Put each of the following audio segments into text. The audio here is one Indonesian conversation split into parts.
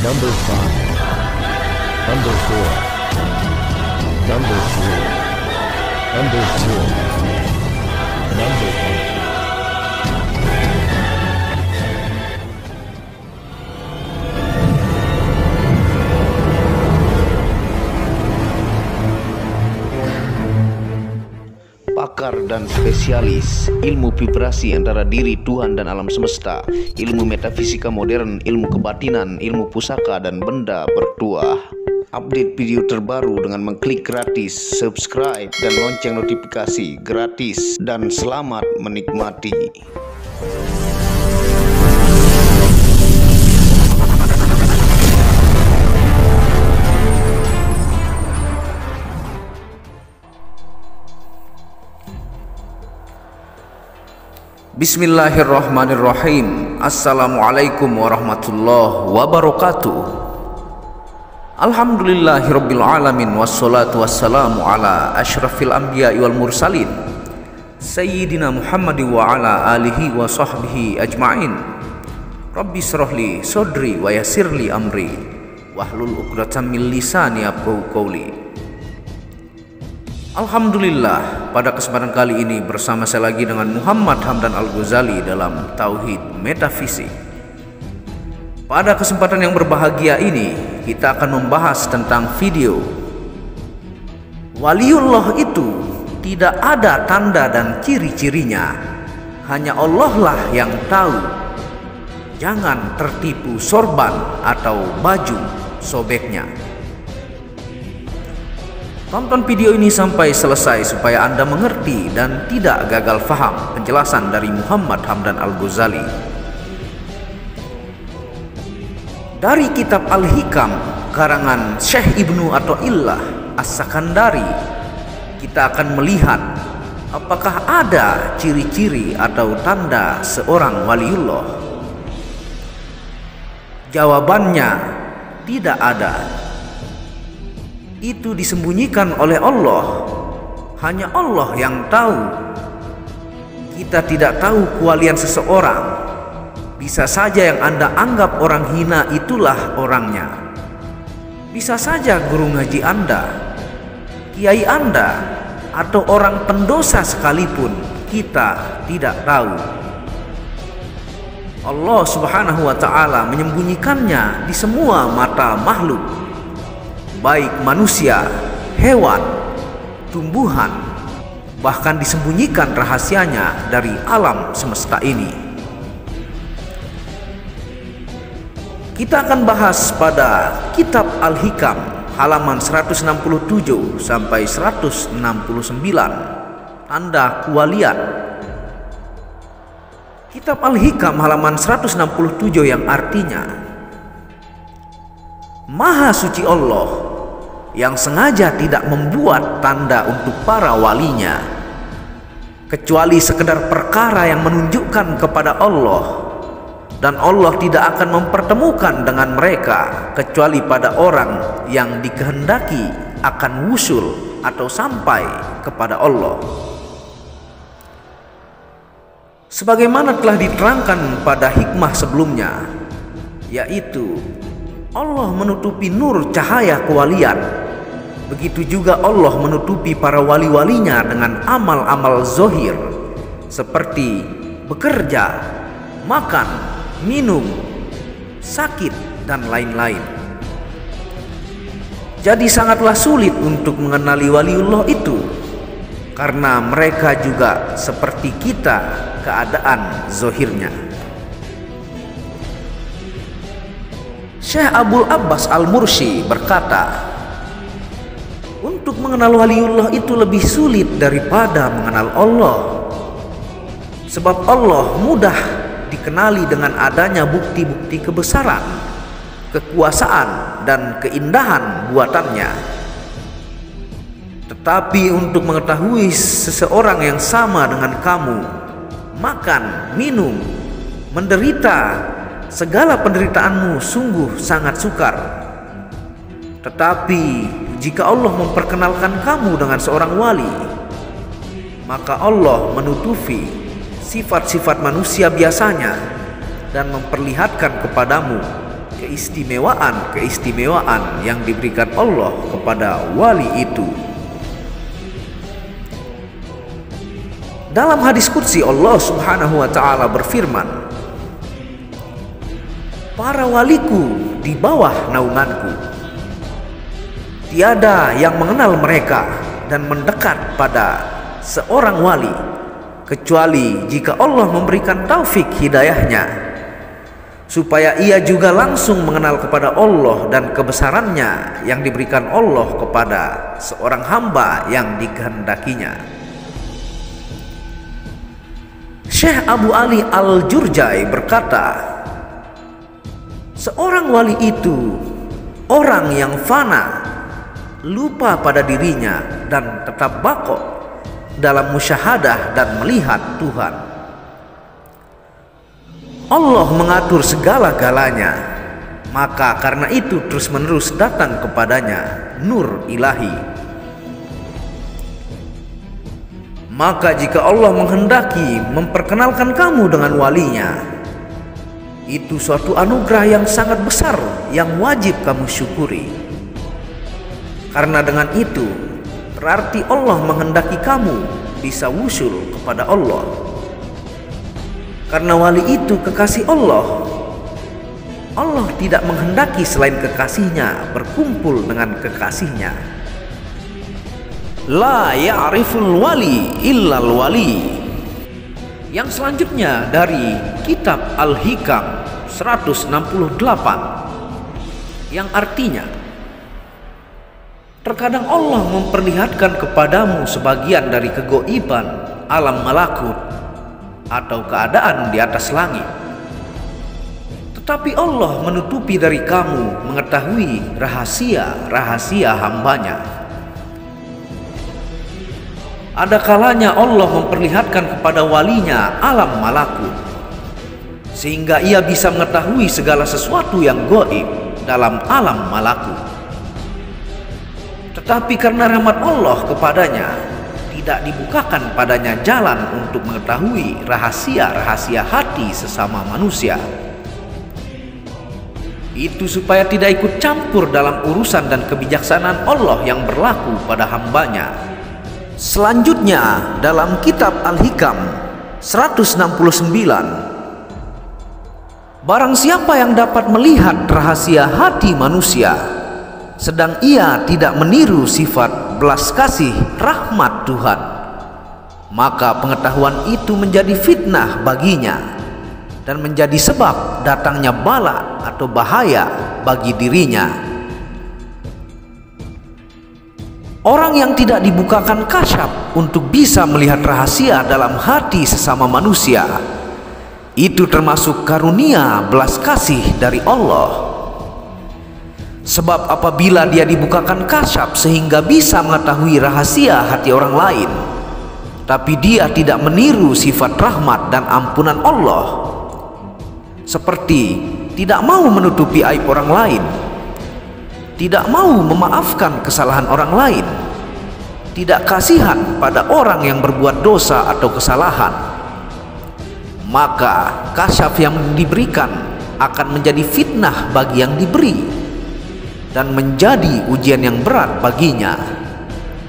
Number 5, Number 4, Number 3, Number 2, Number 1. Pakar dan spesialis ilmu vibrasi antara diri Tuhan dan alam semesta, ilmu metafisika modern, ilmu kebatinan, ilmu pusaka dan benda bertuah. Update video terbaru dengan mengklik gratis, subscribe dan lonceng notifikasi gratis, dan selamat menikmati. Bismillahirrahmanirrahim. Assalamualaikum warahmatullahi wabarakatuh. Alhamdulillahirabbil alamin, wassalatu wassalamu ala asyrafil anbiya'i wal mursalin sayyidina Muhammadin wa ala alihi wa sahbihi ajma'in. Rabbi shrahli sodri wa yassirli amri wahlul 'uqdatam min lisani yafqahu qawli. Alhamdulillah, pada kesempatan kali ini bersama saya lagi dengan Muhammad Hamdan Al-Ghazali dalam Tauhid Metafisik. Pada kesempatan yang berbahagia ini, kita akan membahas tentang video Waliullah itu tidak ada tanda dan ciri-cirinya, hanya Allah lah yang tahu. Jangan tertipu sorban atau baju sobeknya. Tonton video ini sampai selesai supaya Anda mengerti dan tidak gagal faham penjelasan dari Muhammad Hamdan Al-Ghazali. Dari kitab Al-Hikam karangan Syekh Ibnu Athaillah As-Sakandari, kita akan melihat apakah ada ciri-ciri atau tanda seorang waliullah. Jawabannya tidak ada. Itu disembunyikan oleh Allah. Hanya Allah yang tahu. Kita tidak tahu kewalian seseorang. Bisa saja yang Anda anggap orang hina itulah orangnya. Bisa saja guru ngaji Anda, kiai Anda, atau orang pendosa sekalipun, kita tidak tahu. Allah Subhanahu wa ta'ala menyembunyikannya di semua mata makhluk, baik manusia, hewan, tumbuhan, bahkan disembunyikan rahasianya dari alam semesta ini. Kita akan bahas pada kitab Al-Hikam halaman 167 sampai 169, tanda kewalian. Kitab Al-Hikam halaman 167 yang artinya, Maha suci Allah yang sengaja tidak membuat tanda untuk para walinya kecuali sekedar perkara yang menunjukkan kepada Allah, dan Allah tidak akan mempertemukan dengan mereka kecuali pada orang yang dikehendaki akan wusul atau sampai kepada Allah. Sebagaimana telah diterangkan pada hikmah sebelumnya, yaitu Allah menutupi nur cahaya kewalian. Begitu juga Allah menutupi para wali-walinya dengan amal-amal zohir seperti bekerja, makan, minum, sakit, dan lain-lain. Jadi sangatlah sulit untuk mengenali waliullah itu, karena mereka juga seperti kita keadaan zohirnya. Syekh Abul Abbas Al-Mursi berkata, untuk mengenal waliullah itu lebih sulit daripada mengenal Allah. Sebab Allah mudah dikenali dengan adanya bukti-bukti kebesaran, kekuasaan, dan keindahan buatannya. Tetapi untuk mengetahui seseorang yang sama dengan kamu, makan, minum, menderita, segala penderitaanmu sungguh sangat sukar. Tetapi jika Allah memperkenalkan kamu dengan seorang wali, maka Allah menutupi sifat-sifat manusia biasanya dan memperlihatkan kepadamu keistimewaan yang diberikan Allah kepada wali itu. Dalam hadis qudsi Allah Subhanahu wa taala berfirman, "Para waliku di bawah naunganku. Tiada yang mengenal mereka dan mendekat pada seorang wali kecuali jika Allah memberikan taufik hidayahnya, supaya ia juga langsung mengenal kepada Allah dan kebesarannya yang diberikan Allah kepada seorang hamba yang dikehendakinya." Syekh Abu Ali Al-Jurjai berkata, seorang wali itu orang yang fana, lupa pada dirinya dan tetap baqo dalam musyahadah dan melihat Tuhan. Allah mengatur segala-galanya, maka karena itu terus-menerus datang kepadanya nur ilahi. Maka jika Allah menghendaki memperkenalkan kamu dengan walinya, itu suatu anugerah yang sangat besar yang wajib kamu syukuri. Karena dengan itu berarti Allah menghendaki kamu bisa wusul kepada Allah. Karena wali itu kekasih Allah, Allah tidak menghendaki selain kekasihnya berkumpul dengan kekasihnya. La ya'riful wali illal wali. Yang selanjutnya dari kitab Al-Hikam 168, yang artinya, terkadang Allah memperlihatkan kepadamu sebagian dari kegoiban alam malakut atau keadaan di atas langit, tetapi Allah menutupi dari kamu mengetahui rahasia-rahasia hambanya. Ada kalanya Allah memperlihatkan kepada walinya alam malakut, sehingga ia bisa mengetahui segala sesuatu yang gaib dalam alam malakut. Tetapi karena rahmat Allah kepadanya, tidak dibukakan padanya jalan untuk mengetahui rahasia-rahasia hati sesama manusia. Itu supaya tidak ikut campur dalam urusan dan kebijaksanaan Allah yang berlaku pada hambanya. Selanjutnya dalam kitab Al-Hikam 169, barang siapa yang dapat melihat rahasia hati manusia, sedang ia tidak meniru sifat belas kasih rahmat Tuhan, maka pengetahuan itu menjadi fitnah baginya dan menjadi sebab datangnya bala atau bahaya bagi dirinya. Orang yang tidak dibukakan kasyaf untuk bisa melihat rahasia dalam hati sesama manusia, itu termasuk karunia belas kasih dari Allah. Sebab apabila dia dibukakan kasyaf sehingga bisa mengetahui rahasia hati orang lain, tapi dia tidak meniru sifat rahmat dan ampunan Allah, seperti tidak mau menutupi aib orang lain, tidak mau memaafkan kesalahan orang lain, tidak kasihan pada orang yang berbuat dosa atau kesalahan, maka kasyaf yang diberikan akan menjadi fitnah bagi yang diberi dan menjadi ujian yang berat baginya,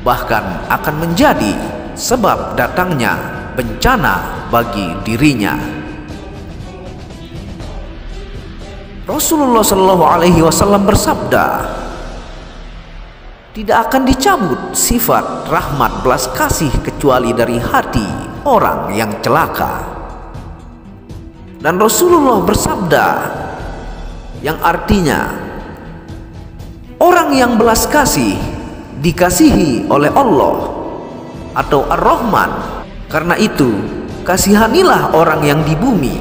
bahkan akan menjadi sebab datangnya bencana bagi dirinya. Rasulullah Shallallahu Alaihi Wasallam bersabda, tidak akan dicabut sifat rahmat belas kasih kecuali dari hati orang yang celaka. Dan Rasulullah bersabda yang artinya, orang yang belas kasih dikasihi oleh Allah atau Ar-Rahman. Karena itu kasihanilah orang yang di bumi,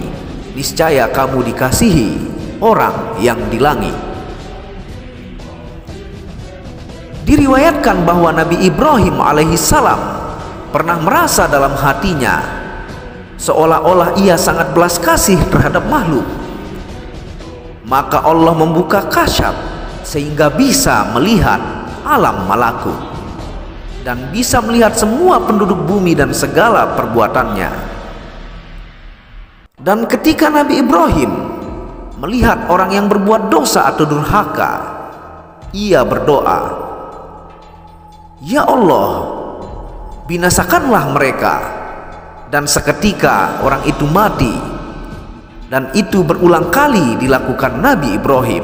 niscaya kamu dikasihi orang yang di langit. Diriwayatkan bahwa Nabi Ibrahim alaihissalam pernah merasa dalam hatinya seolah-olah ia sangat belas kasih terhadap makhluk. Maka Allah membuka kasyaf sehingga bisa melihat alam malakut dan bisa melihat semua penduduk bumi dan segala perbuatannya. Dan ketika Nabi Ibrahim melihat orang yang berbuat dosa atau durhaka, ia berdoa, "Ya Allah, binasakanlah mereka." Dan seketika orang itu mati. Dan itu berulang kali dilakukan Nabi Ibrahim.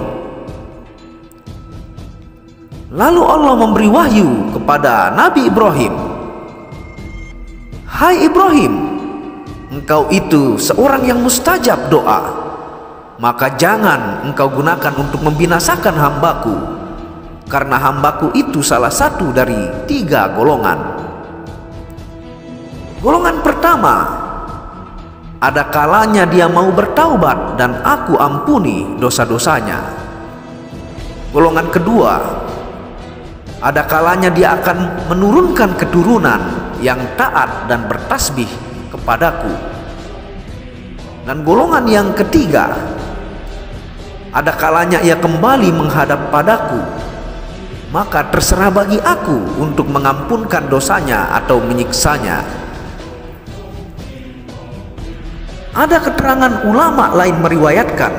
Lalu Allah memberi wahyu kepada Nabi Ibrahim, "Hai Ibrahim, engkau itu seorang yang mustajab doa, maka jangan engkau gunakan untuk membinasakan hambaku, karena hambaku itu salah satu dari 3 golongan. Golongan pertama, ada kalanya dia mau bertaubat dan aku ampuni dosa-dosanya. Golongan kedua, ada kalanya dia akan menurunkan keturunan yang taat dan bertasbih kepadaku. Dan golongan yang ketiga, ada kalanya ia kembali menghadap padaku, maka terserah bagi aku untuk mengampunkan dosanya atau menyiksanya." Ada keterangan ulama lain meriwayatkan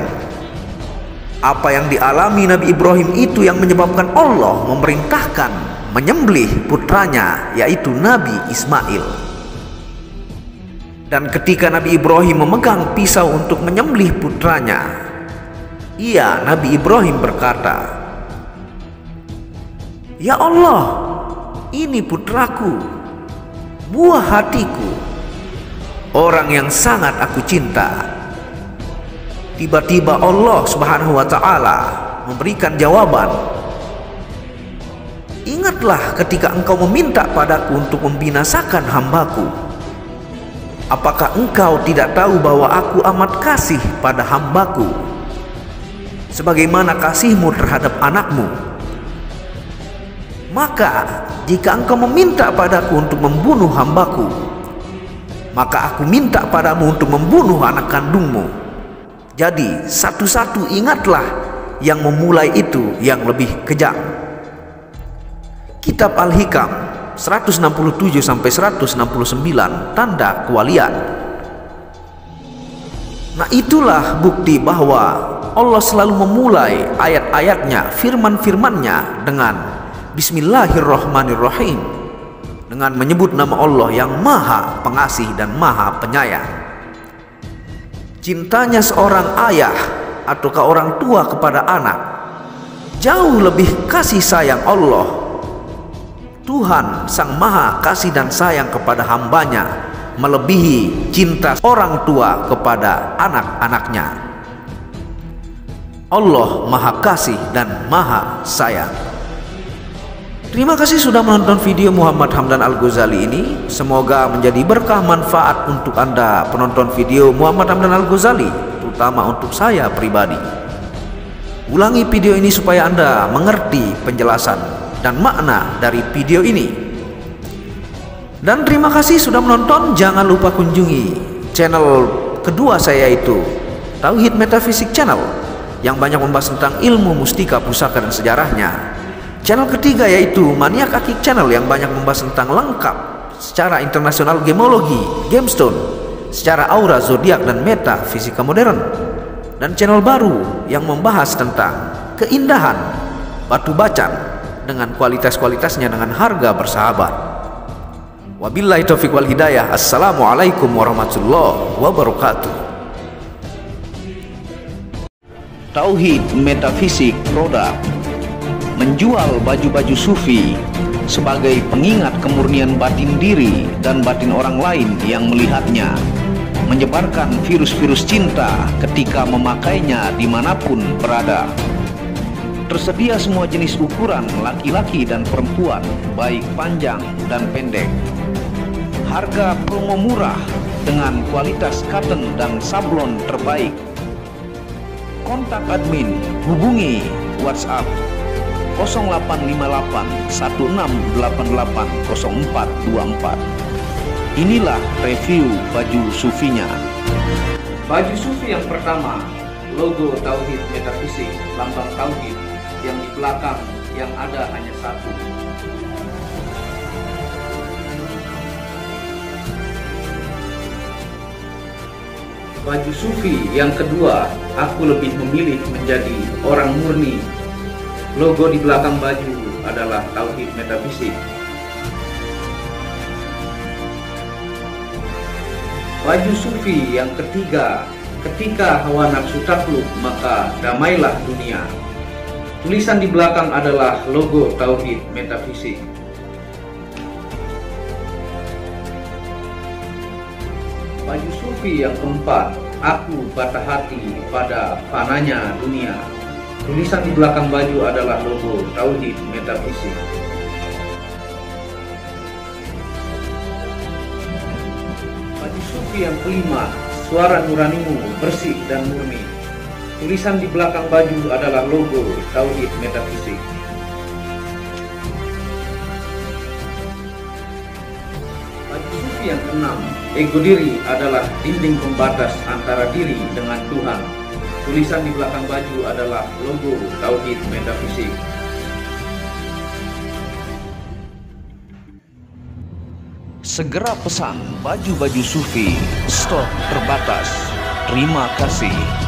apa yang dialami Nabi Ibrahim itu yang menyebabkan Allah memerintahkan menyembelih putranya, yaitu Nabi Ismail. Dan ketika Nabi Ibrahim memegang pisau untuk menyembelih putranya, Nabi Ibrahim berkata, "Ya Allah, ini putraku, buah hatiku, orang yang sangat aku cinta." Tiba-tiba Allah Subhanahu wa Ta'ala memberikan jawaban, "Ingatlah ketika engkau meminta padaku untuk membinasakan hambaku. Apakah engkau tidak tahu bahwa aku amat kasih pada hambaku, sebagaimana kasihmu terhadap anakmu? Maka jika engkau meminta padaku untuk membunuh hambaku, maka aku minta padamu untuk membunuh anak kandungmu. Jadi satu-satu ingatlah yang memulai itu yang lebih kejam." Kitab Al-Hikam 167-169 tanda kewalian. Nah, itulah bukti bahwa Allah selalu memulai ayat-ayatnya, firman-firmannya dengan Bismillahirrahmanirrahim, dengan menyebut nama Allah yang Maha Pengasih dan Maha Penyayang. Cintanya seorang ayah ataukah orang tua kepada anak jauh lebih kasih sayang Allah. Tuhan Sang Maha Kasih dan Sayang kepada hambanya melebihi cinta orang tua kepada anak-anaknya. Allah Maha Kasih dan Maha Sayang. Terima kasih sudah menonton video Muhammad Hamdan Al-Ghazali ini. Semoga menjadi berkah manfaat untuk Anda penonton video Muhammad Hamdan Al-Ghazali, terutama untuk saya pribadi. Ulangi video ini supaya Anda mengerti penjelasan dan makna dari video ini. Dan terima kasih sudah menonton. Jangan lupa kunjungi channel kedua saya, yaitu Tauhid Metafisik Channel, yang banyak membahas tentang ilmu mustika, pusaka, dan sejarahnya. Channel ketiga yaitu Maniak Akik Channel, yang banyak membahas tentang lengkap secara internasional gemologi, gemstone, secara aura, zodiak, dan metafisika modern. Dan channel baru yang membahas tentang keindahan batu bacan dengan kualitas-kualitasnya dengan harga bersahabat. Wabillahi taufiq wal hidayah. Assalamualaikum warahmatullahi wabarakatuh. Tauhid Metafisik Produk menjual baju-baju sufi sebagai pengingat kemurnian batin diri dan batin orang lain yang melihatnya, menyebarkan virus-virus cinta ketika memakainya dimanapun berada. Tersedia semua jenis ukuran laki-laki dan perempuan, baik panjang dan pendek. Harga promo murah dengan kualitas cotton dan sablon terbaik. Kontak admin, hubungi WhatsApp 0858 1688 0424. Inilah review baju sufinya. Baju sufi yang pertama, logo Tauhid Metafisik, lambang Tauhid, yang di belakang yang ada hanya satu. Baju sufi yang kedua, aku lebih memilih menjadi orang murni. Logo di belakang baju adalah tauhid metafisik. Baju sufi yang ketiga, ketika hawa nafsu takluk maka damailah dunia. Tulisan di belakang adalah logo tauhid metafisik. Baju sufi yang keempat, aku patah hati pada fananya dunia. Tulisan di belakang baju adalah logo tauhid metafisik. Baju sufi yang kelima, suara nuranimu bersih dan murni. Tulisan di belakang baju adalah logo tauhid metafisik. Baju sufi yang keenam, ego diri adalah dinding pembatas antara diri dengan Tuhan. Tulisan di belakang baju adalah logo tauhid metafisik. Segera pesan baju-baju sufi, stok terbatas. Terima kasih.